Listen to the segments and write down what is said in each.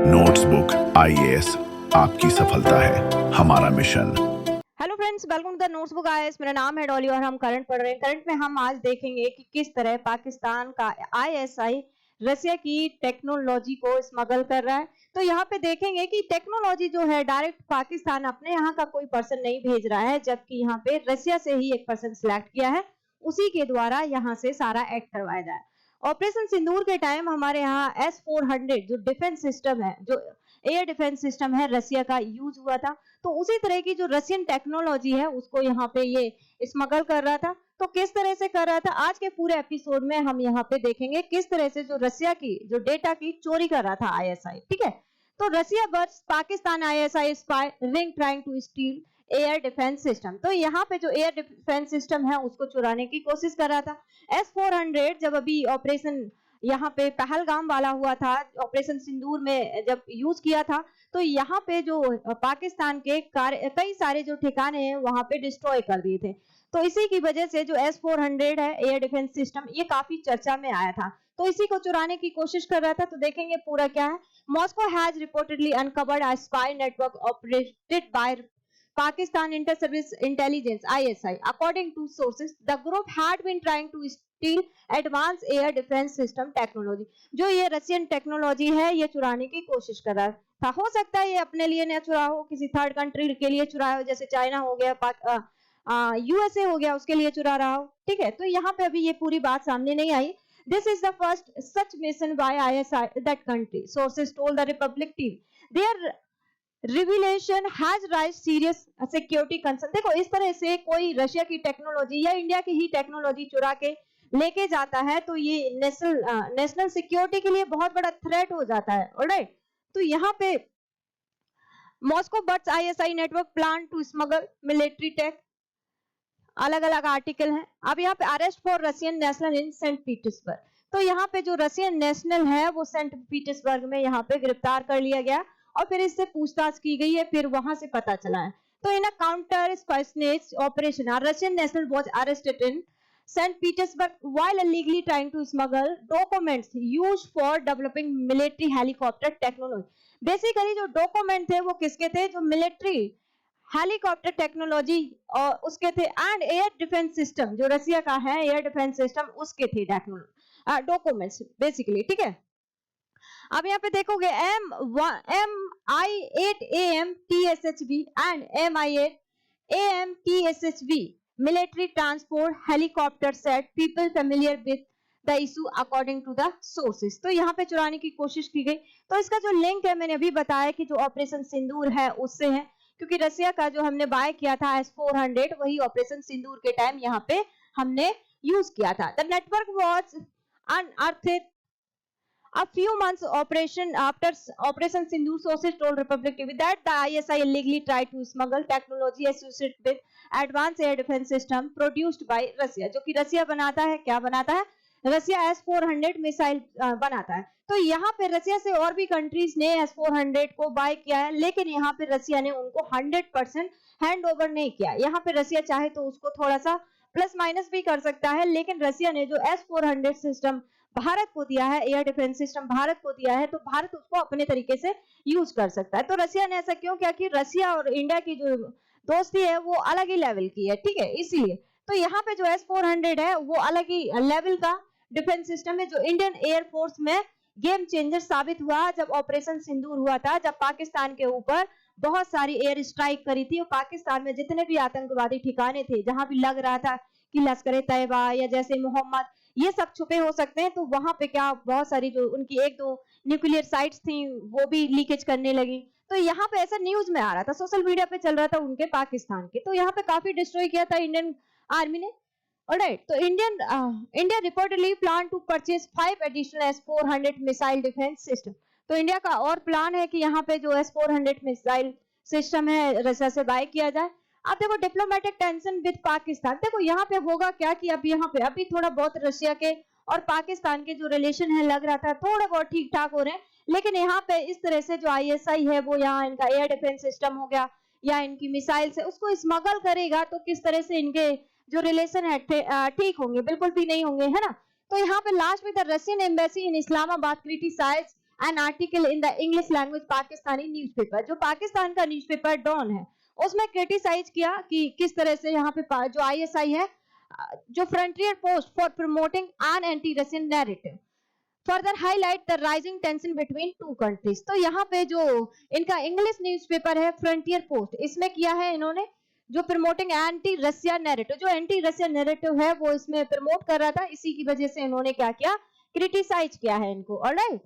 Notebook IAS आपकी सफलता है हमारा mission. Hello friends, welcome to the notesbook IAS. मेरा नाम है डॉली और हम करंट पढ़ रहे हैं। करंट में हम आज देखेंगे कि किस तरह पाकिस्तान का आईएसआई रसिया की टेक्नोलॉजी को स्मगल कर रहा है। तो यहाँ पे देखेंगे कि टेक्नोलॉजी जो है डायरेक्ट पाकिस्तान अपने यहाँ का कोई पर्सन नहीं भेज रहा है, जबकि यहाँ पे रसिया से ही एक पर्सन सिलेक्ट किया है, उसी के द्वारा यहाँ से सारा एक्ट करवाया जाए। ऑपरेशन सिंदूर के टाइम हमारे यहाँ S-400 जो डिफेंस सिस्टम है, जो एयर डिफेंस सिस्टम है, रसिया का यूज हुआ था। तो उसी तरह की जो रशियन टेक्नोलॉजी है उसको यहाँ पे ये स्मगल कर रहा था। तो किस तरह से कर रहा था, आज के पूरे एपिसोड में हम यहाँ पे देखेंगे किस तरह से जो रसिया की जो डेटा की चोरी कर रहा था आईएसआई। ठीक है, तो Russia busts Pakistan ISI spy ring trying to steal air defence system. तो यहाँ पे जो एयर डिफेंस सिस्टम है उसको चुराने की कोशिश कर रहा था। S-400 जब अभी ऑपरेशन यहाँ पे पहलगाम वाला हुआ था, ऑपरेशन सिंदूर में जब यूज किया था, तो यहाँ पे जो पाकिस्तान के कई सारे जो ठिकाने हैं वहां पे डिस्ट्रॉय कर दिए थे। तो इसी की वजह से जो S-400 है एयर डिफेंस सिस्टम, ये काफी चर्चा में आया था। तो इसी को चुराने की कोशिश कर रहा था। तो देखेंगे पूरा क्या है। Moscow has reportedly uncovered a spy network operated by Pakistan Inter-Service Intelligence (ISI). According to sources, the group had been trying to steal advanced air defense system technology। जो ये रशियन टेक्नोलॉजी है ये चुराने की कोशिश कर रहा था। हो सकता है ये अपने लिए न चुरा हो, किसी थर्ड कंट्री के लिए चुराया हो, जैसे चाइना हो गया, यूएसए हो गया, उसके लिए चुरा रहा हो। ठीक है, तो यहाँ पे अभी ये पूरी बात सामने नहीं आई। This is the first such mission by ISI that country, sources told the Republic TV. Their revelation has rise serious security concern. देखो, इस तरह से कोई रशिया की टेक्नोलॉजी या इंडिया की ही टेक्नोलॉजी चुरा के लेके जाता है तो ये नेशनल सिक्योरिटी के लिए बहुत बड़ा थ्रेट हो जाता है। ऑलराइट, तो यहाँ पे Moscow busts ISI network plan to smuggle military tech, अलग अलग आर्टिकल हैं। अब यहाँ पे arrest for Russian national in Saint Petersburg. तो यहाँ पे जो रशियन नेशनल है वो सेंट पीटर्सबर्ग में यहाँ पे गिरफ्तार कर लिया गया और फिर इससे पूछताछ की गई है, फिर वहां से पता चला है। तो in a counter espionage operation Russian national was arrested in Saint Petersburg while illegally trying to smuggle documents used for developing military helicopter technology। Basically जो डॉक्यूमेंट थे वो किसके थे, जो मिलिट्री हेलीकॉप्टर टेक्नोलॉजी और उसके थे, एंड एयर डिफेंस सिस्टम जो रसिया का है एयर डिफेंस सिस्टम उसके थे डॉक्यूमेंट्स बेसिकली। ठीक है, अब यहाँ पे देखोगे MI-8AM TSHV and MI-8AM TSHV military transport helicopter set people familiar with the issue according to the sources. तो यहाँ पे चुराने की कोशिश की गई। तो इसका जो लिंक है मैंने अभी बताया कि जो ऑपरेशन सिंदूर है उससे है, क्योंकि रसिया का जो हमने बाय किया था S-400 वही ऑपरेशन सिंदूर के टाइम यहाँ पे हमने यूज किया था। The network was अनअर्थड a few months operation after operation Sindoor, sources told Republic TV that the ISI illegally tried to smuggle technology associated with advanced air defense system produced by Russia। जो कि रसिया बनाता है, क्या बनाता है, रसिया S-400 missile बनाता है। तो यहाँ पे रसिया से और भी कंट्रीज ने S-400 को बाय किया है, लेकिन यहाँ पे रसिया ने उनको 100% हैंड ओवर नहीं किया। यहाँ पे रसिया चाहे तो उसको थोड़ा सा प्लस माइनस भी कर सकता है, लेकिन रसिया ने जो S-400 सिस्टम भारत को दिया है, एयर डिफेंस सिस्टम भारत को दिया है, तो भारत उसको अपने तरीके से यूज कर सकता है। तो रसिया ने ऐसा क्यों किया कि रसिया और इंडिया की जो दोस्ती है वो अलग ही लेवल की है। ठीक है, इसीलिए तो यहाँ पे जो S-400 है वो अलग ही लेवल का डिफेंस सिस्टम है, जो इंडियन एयरफोर्स में गेम चेंजर साबित हुआ जब ऑपरेशन सिंदूर हुआ था, जब पाकिस्तान के ऊपर बहुत सारी एयर स्ट्राइक करी थी और पाकिस्तान में जितने भी आतंकवादी ठिकाने थे जहां भी लग रहा था कि लश्कर तैयबा या जैसे मोहम्मद ये सब छुपे हो सकते हैं, तो वहां पे क्या बहुत सारी जो उनकी एक दो न्यूक्लियर साइट्स थी वो भी लीकेज करने लगी। तो यहाँ पे ऐसा न्यूज में आ रहा था, सोशल मीडिया पे चल रहा था उनके पाकिस्तान के। तो यहाँ पे काफी डिस्ट्रॉय किया था इंडियन आर्मी ने। ऑलराइट, तो India reportedly plan to purchase 5 additional S-400 missile defence system. तो इंडिया का और प्लान है कि यहाँ पे जो S-400 मिसाइल सिस्टम है रसिया से बाय किया जाए। अब देखो डिप्लोमेटिक टेंशन विद पाकिस्तान। देखो यहाँ पे होगा क्या कि अब यहाँ पे अभी थोड़ा बहुत रशिया के और पाकिस्तान के जो रिलेशन है लग रहा था थोड़ा बहुत ठीक ठाक हो रहे हैं, लेकिन यहाँ पे इस तरह से जो आईएसआई है वो यहाँ इनका एयर डिफेंस सिस्टम हो गया या इनकी मिसाइल से उसको स्मगल करेगा, तो किस तरह से इनके जो रिलेशन है ठीक होंगे, बिल्कुल भी नहीं होंगे, है ना। तो यहाँ पे लास्ट में the Russian embassy in Islamabad criticise an article in the English language Pakistani newspaper. जो पाकिस्तान का न्यूज़पेपर डॉन है उसमें क्रिटिसाइज किया कि किस तरह से यहाँ पे जो ISI है जो frontier post for promoting an anti Russian narrative further highlight the rising tension between two countries. तो यहाँ पे जो इनका इंग्लिश न्यूज़पेपर है फ्रंटियर पोस्ट, इसमें किया है इन्होंने जो प्रमोटिंग एंटी रशिया नैरेटिव, जो एंटी रशिया नैरेटिव है वो इसमें प्रमोट कर रहा था, इसी की वजह से इन्होंने क्या किया, क्रिटिसाइज किया है इनको। ऑलराइट,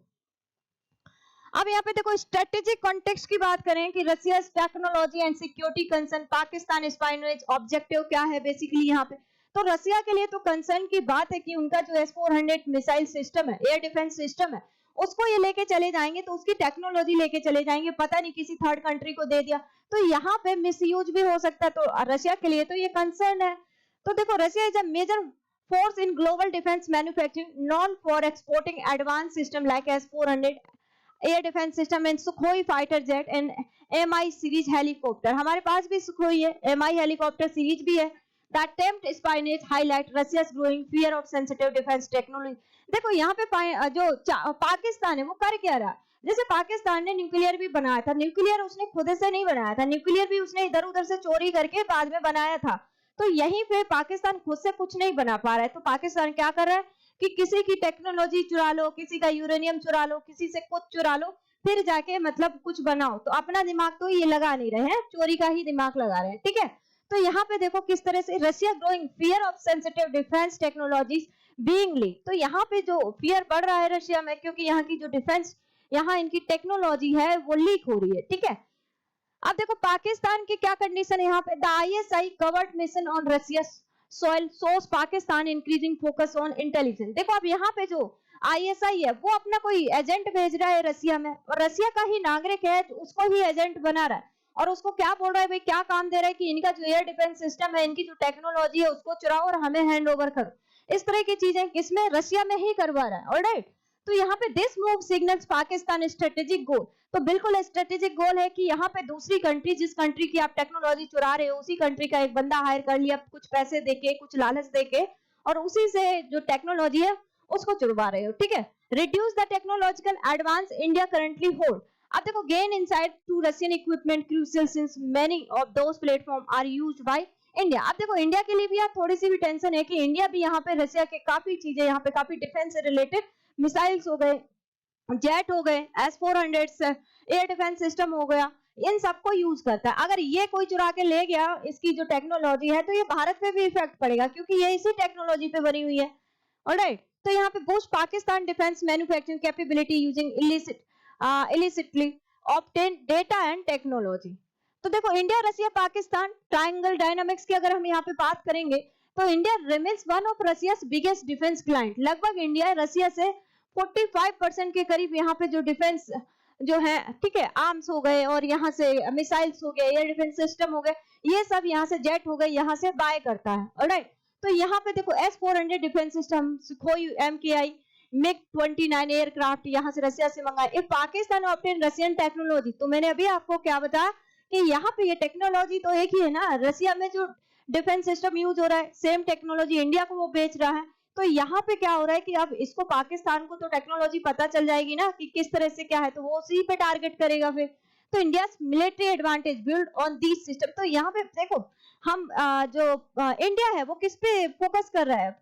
अब यहाँ पे देखो स्ट्रेटेजिक कॉन्टेक्स्ट की बात करें कि Russia technology and security concern Pakistan espionage objective क्या है बेसिकली यहाँ पे। तो रशिया के लिए तो कंसर्न की बात है कि उनका जो S-400 मिसाइल सिस्टम है, एयर डिफेंस सिस्टम है, उसको ये लेके चले जाएंगे, तो उसकी टेक्नोलॉजी लेके चले जाएंगे, पता नहीं किसी थर्ड कंट्री को दे दिया तो यहाँ पे मिसयूज भी हो सकता है, तो रशिया के लिए तो ये कंसर्न है। तो देखो Russia is a major force in global defense manufacturing, known for exporting advanced system like S-400 air defence system and Sukhoi fighter jet and MI series helicopter. हमारे पास भी सुखोई है, MI हेलीकॉप्टर सीरीज भी है। That attempt espionage highlight Russia's growing fear of sensitive defense technology। देखो यहाँ पे जो पाकिस्तान है वो कर क्या रहा है, जैसे पाकिस्तान ने न्यूक्लियर भी बनाया था, न्यूक्लियर उसने खुद से नहीं बनाया था, न्यूक्लियर भी उसने इधर उधर से चोरी करके बाद में बनाया था। तो यहीं पे पाकिस्तान खुद से कुछ नहीं बना पा रहा है, तो पाकिस्तान क्या कर रहा है कि किसी की टेक्नोलॉजी चुरा लो, किसी का यूरेनियम चुरा लो, किसी से कुछ चुरा लो, फिर जाके मतलब कुछ बनाओ। तो अपना दिमाग तो ये लगा नहीं रहे हैं, चोरी का ही दिमाग लगा रहे हैं, ठीक है। तो यहाँ पे देखो किस तरह से Russia growing fear of sensitive defence technologies being leak. तो यहाँ पे जो फियर बढ़ रहा है रशिया में, क्योंकि यहाँ की जो डिफेंस, यहाँ इनकी टेक्नोलॉजी है वो लीक हो रही है, ठीक है। अब देखो पाकिस्तान की क्या कंडीशन है यहाँ पे, the ISI covered mission on Russia soil shows Pakistan increasing focus on intelligence. देखो अब यहाँ पे जो ISI है वो अपना कोई एजेंट भेज रहा है रशिया में, और रशिया का ही नागरिक है उसको ही एजेंट बना रहा है, और उसको क्या बोल रहा है भाई, क्या काम दे रहा है कि इनका जो एयर डिफेंस सिस्टम है, इनकी जो टेक्नोलॉजी है उसको चुराओ और हमें हैंड ओवर करो। इस तरह की चीजें किसमें, रशिया में ही करवा रहा है। ऑलराइट, तो यहाँ पे this move signals Pakistan strategic goal. तो बिल्कुल स्ट्रेटेजिक गोल है कि यहाँ पे दूसरी कंट्री, जिस कंट्री की आप टेक्नोलॉजी चुरा रहे हो, उसी कंट्री का एक बंदा हायर कर लिया कुछ पैसे देके, कुछ लालच देके, और उसी से जो टेक्नोलॉजी है उसको चुरवा रहे हो, ठीक है। Reduce the technological advance India currently hold. अब देखो gain inside to Russian equipment crucial since many of those platform are used by India. अब देखो इंडिया के लिए भी यार थोड़ी सी भी टेंशन है कि इंडिया भी यहाँ पे रशिया के काफी चीजें, यहाँ पे काफी डिफेंस से रिलेटेड मिसाइल्स हो गए, जेट हो गए, S-400 एयर डिफेंस सिस्टम हो गया, इन सबको यूज करता है। अगर ये कोई चुरा के ले गया इसकी जो टेक्नोलॉजी है, तो ये भारत पे भी इफेक्ट पड़ेगा, क्योंकि ये इसी टेक्नोलॉजी पे बनी हुई है। ऑलराइट, तो यहाँ पे boost Pakistan defence manufacturing capability using illicitly obtain data and technology. तो देखो India, Russia, Pakistan triangle dynamics की अगर हम यहाँ पे बात करेंगे, तो India remains one of Russia's biggest defence client. लगभग इंडिया रशिया से 45% के करीब यहाँ पे जो डिफेंस जो है, ठीक है, आर्म्स हो गए, और यहाँ से मिसाइल्स हो गए, एयर डिफेंस सिस्टम हो गए, ये सब यहाँ से जेट हो गए, यहाँ से बाय करता है। ऑलराइट, तो यहाँ पे देखो S-400 defence system, Sukhoi MKI MiG-29 aircraft यहाँ से रशिया से मंगाए। If Pakistan obtain Russian technology, तो मैंने अभी आपको क्या बताया कि यहाँ पे ये टेक्नोलॉजी तो एक ही है ना, रशिया में जो डिफेंस सिस्टम यूज हो रहा है, सेम टेक्नोलॉजी इंडिया को वो बेच रहा है। तो यहाँ पे क्या हो रहा है कि अब इसको, पाकिस्तान को तो टेक्नोलॉजी पता चल जाएगी ना कि किस तरह से क्या है, तो वो उसी पे टारगेट करेगा फिर। तो India military advantage build on these system. तो यहाँ पे देखो हम जो इंडिया है वो किस पे फोकस कर रहा है,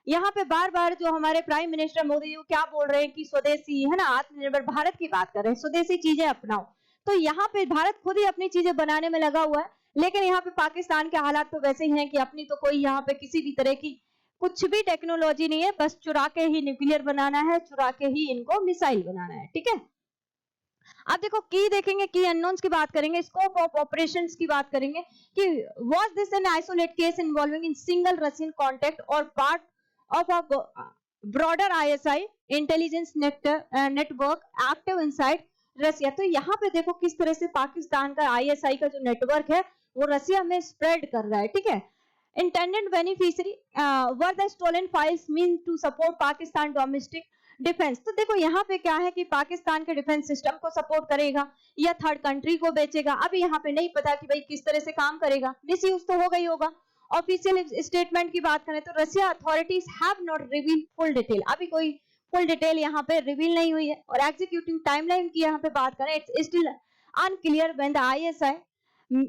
यहाँ पे बार बार जो हमारे प्राइम मिनिस्टर मोदी जी क्या बोल रहे हैं कि स्वदेशी है ना, आत्मनिर्भर भारत की बात कर रहे हैं, स्वदेशी चीजें अपनाओ। तो यहाँ पे भारत खुद ही अपनी चीजें बनाने में लगा हुआ है, लेकिन यहाँ पे पाकिस्तान के हालात तो वैसे ही हैं कि अपनी तो कोई यहाँ पे किसी भी तरह की कुछ भी टेक्नोलॉजी नहीं है, बस चुरा के ही न्यूक्लियर बनाना है, चुरा के ही इनको मिसाइल बनाना है, ठीक है। अब देखो की देखेंगे, की अननोन्स की बात करेंगे, स्कोप ऑफ ऑपरेशंस की बात करेंगे कि was this an isolate case involving in single Russian contact और part of a broader ISI intelligence network active inside Russia. तो यहाँ पे देखो किस तरह से पाकिस्तान का ISI का जो नेटवर्क है वो रशिया में स्प्रेड कर रहा है, ठीक है। Intended beneficiary were the stolen files meant to support Pakistan domestic defense। तो देखो यहाँ पे क्या है कि पाकिस्तान के डिफेंस सिस्टम को सपोर्ट करेगा या थर्ड कंट्री को बेचेगा। अभी यहाँ पे नहीं पता कि भाई किस तरह से काम करेगा, मिसयूज तो हो गई होगा। ऑफिशियल स्टेटमेंट की बात करें तो Russia authorities have not reveal full detail, अभी कोई फुल डिटेल यहाँ पे रिवील नहीं हुई है। और एग्जीक्यूटिंग टाइमलाइन की यहाँ पे बात करें, it's still unclear when the ISI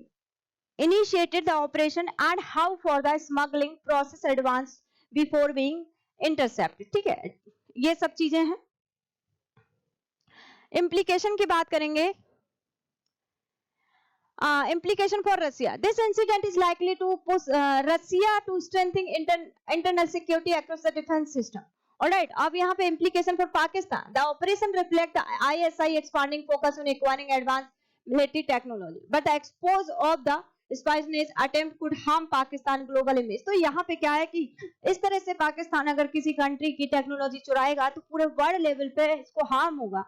initiated the operation and how for the smuggling process advanced before being intercepted। ठीक है, ये सब चीजें हैं। implication की बात करेंगे, implication for Russia, this incident is likely to push Russia to strengthen internal security across the defense system। Alright, अब यहाँ पे implication for Pakistan, the operation reflect the ISI expanding focus on acquiring advanced military technology, but the expose of the espionage attempt could harm Pakistan global image. तो यहाँ पे क्या है कि इस तरह से पाकिस्तान अगर किसी कंट्री की टेक्नोलॉजी चुराएगा तो पूरे वर्ल्ड लेवल पे इसको हार्म होगा,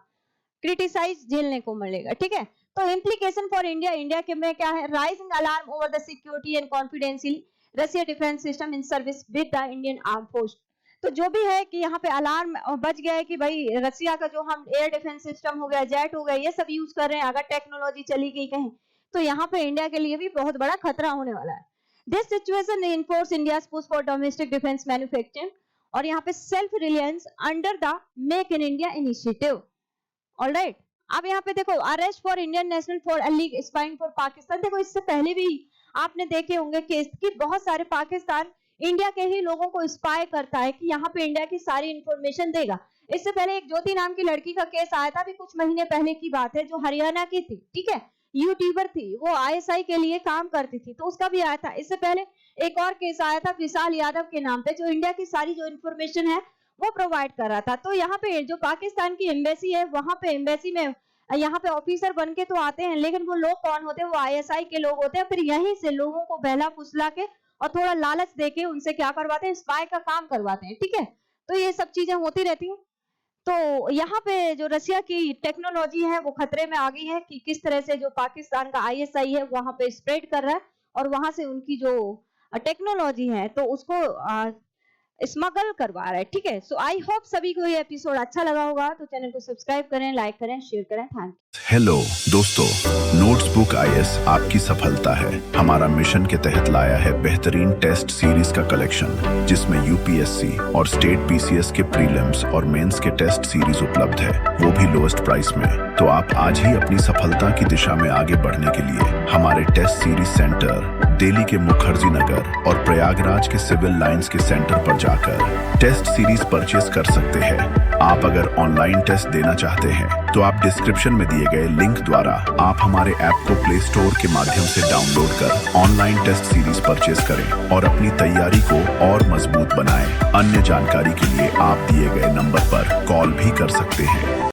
क्रिटिसाइज झेलने को मिलेगा। ठीक है, तो इम्प्लीकेशन फॉर इंडिया, इंडिया के में क्या है, rising alarm over the security and confidential Russia defence system in service with the Indian arm force. तो जो भी है कि यहाँ पे अलार्म बच गया है कि भाई रशिया का जो हम एयर डिफेंस सिस्टम हो गया, जेट हो गया, ये सब यूज कर रहे हैं, अगर टेक्नोलॉजी चली गई कहीं तो यहाँ पे इंडिया के लिए भी बहुत बड़ा खतरा होने वाला है। This situation reinforce India's push for domestic defense manufacturing और यहाँ पे self reliance under the make in India initiative. Alright, अब यहाँ पे देखो arrest for Indian national for league spying for Pakistan. देखो इससे पहले भी आपने देखे होंगे केस कि बहुत सारे पाकिस्तान इंडिया के ही लोगों को स्पाई करता है कि यहाँ पे इंडिया की सारी इंफॉर्मेशन देगा। इससे पहले एक ज्योति नाम की लड़की का केस आया था, अभी कुछ महीने पहले की बात है, जो हरियाणा की थी। ठीक है, यूट्यूबर थी, वो आईएसआई के लिए काम करती थी, तो उसका भी आया था। इससे पहले एक और केस आया था विशाल यादव के नाम पे, जो इंडिया की सारी जो इंफॉर्मेशन है वो प्रोवाइड कर रहा था। तो यहाँ पे जो पाकिस्तान की एम्बेसी है, वहां पे एम्बेसी में यहाँ पे ऑफिसर बन के तो आते हैं, लेकिन वो लोग कौन होते हैं, वो आईएसआई के लोग होते हैं। फिर यहीं से लोगों को बहला फुसला के और थोड़ा लालच देके उनसे क्या करवाते हैं, स्पाई का काम करवाते हैं। ठीक है, तो ये सब चीजें होती रहती हैं। तो यहाँ पे जो रशिया की टेक्नोलॉजी है वो खतरे में आ गई है कि किस तरह से जो पाकिस्तान का आईएसआई है वहां पे स्प्रेड कर रहा है और वहां से उनकी जो टेक्नोलॉजी है तो उसको स्मगल करवा रहा है। ठीक है, सो आई होप सभी को ये एपिसोड अच्छा लगा होगा, तो चैनल को सब्सक्राइब करें, लाइक करें, शेयर करें। Thank you. हेलो दोस्तों, नोट्सबुक आईएएस आपकी सफलता है हमारा मिशन के तहत लाया है बेहतरीन टेस्ट सीरीज का कलेक्शन, जिसमें यूपीएससी और स्टेट पीसीएस के प्रीलिम्स और मेंस के टेस्ट सीरीज उपलब्ध है, वो भी लोएस्ट प्राइस में। तो आप आज ही अपनी सफलता की दिशा में आगे बढ़ने के लिए हमारे टेस्ट सीरीज सेंटर दिल्ली के मुखर्जी नगर और प्रयागराज के सिविल लाइंस के सेंटर पर जाकर टेस्ट सीरीज परचेस कर सकते हैं। आप अगर ऑनलाइन टेस्ट देना चाहते हैं तो आप डिस्क्रिप्शन में दिए गए लिंक द्वारा आप हमारे ऐप को प्ले स्टोर के माध्यम से डाउनलोड कर ऑनलाइन टेस्ट सीरीज परचेस करें और अपनी तैयारी को और मजबूत बनाएं। अन्य जानकारी के लिए आप दिए गए नंबर पर कॉल भी कर सकते हैं।